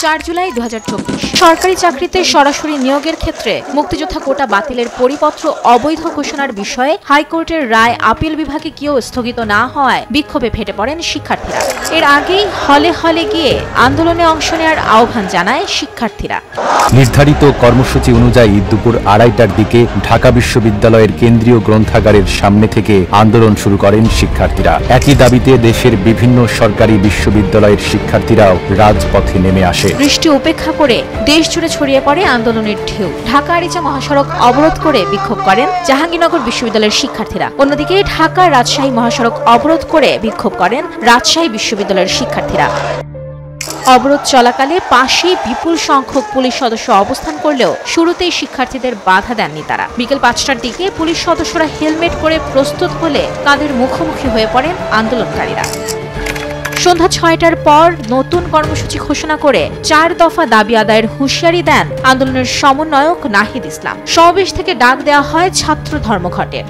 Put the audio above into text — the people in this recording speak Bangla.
4 জুলাই 2024 সরকারি চাকরিতে সরাসরি নিয়োগের ক্ষেত্রে মুক্তিযোদ্ধা কোটা বাতিলের পরিপত্র অবৈধ ঘোষণার বিষয়ে হাইকোর্টের রায় আপিল বিভাগে গিয়েও স্থগিত না হওয়ায় বিক্ষোভে ফেটে পড়েন শিক্ষার্থীরা। এর আগেই হলে হলে গিয়ে আন্দোলনে অংশ নেওয়ার আহ্বান জানায় শিক্ষার্থীরা। নির্ধারিত কর্মসূচি অনুযায়ী দুপুর 2:30টার দিকে ঢাকা বিশ্ববিদ্যালয়ের কেন্দ্রীয় গ্রন্থাগারের সামনে থেকে আন্দোলন শুরু করেন শিক্ষার্থীরা। একই দাবিতে দেশের বিভিন্ন সরকারি বিশ্ববিদ্যালয়ের শিক্ষার্থীরাও রাজপথে নেমে আসে। বৃষ্টি উপেক্ষা করে দেশ জুড়ে ছড়িয়ে পড়ে আন্দোলনের ঢেউ। ঢাকা আরিচা মহাসড়ক অবরোধ করে বিক্ষোভ করেন জাহাঙ্গীরনগর বিশ্ববিদ্যালয়ের শিক্ষার্থীরা। অন্যদিকে ঢাকা রাজশাহী মহাসড়ক অবরোধ করে বিক্ষোভ করেন রাজশাহী বিশ্ববিদ্যালয়ের শিক্ষার্থীরা। অবরোধ চলাকালে পাশেই বিপুল সংখ্যক পুলিশ সদস্য অবস্থান করলেও শুরুতেই শিক্ষার্থীদের বাধা দেননি তারা। বিকেল 5টার দিকে পুলিশ সদস্যরা হেলমেট পরে প্রস্তুত হলে তাদের মুখোমুখি হয়ে পড়েন আন্দোলনকারীরা। সন্ধ্যা 6টার পর নতুন কর্মসূচি ঘোষণা করে 4 দফা দাবি আদায়ের হুঁশিয়ারি দেন আন্দোলনের সমন্বয়ক নাহিদ ইসলাম। সমাবেশ থেকে ডাক দেওয়া হয় ছাত্র ধর্মঘটের।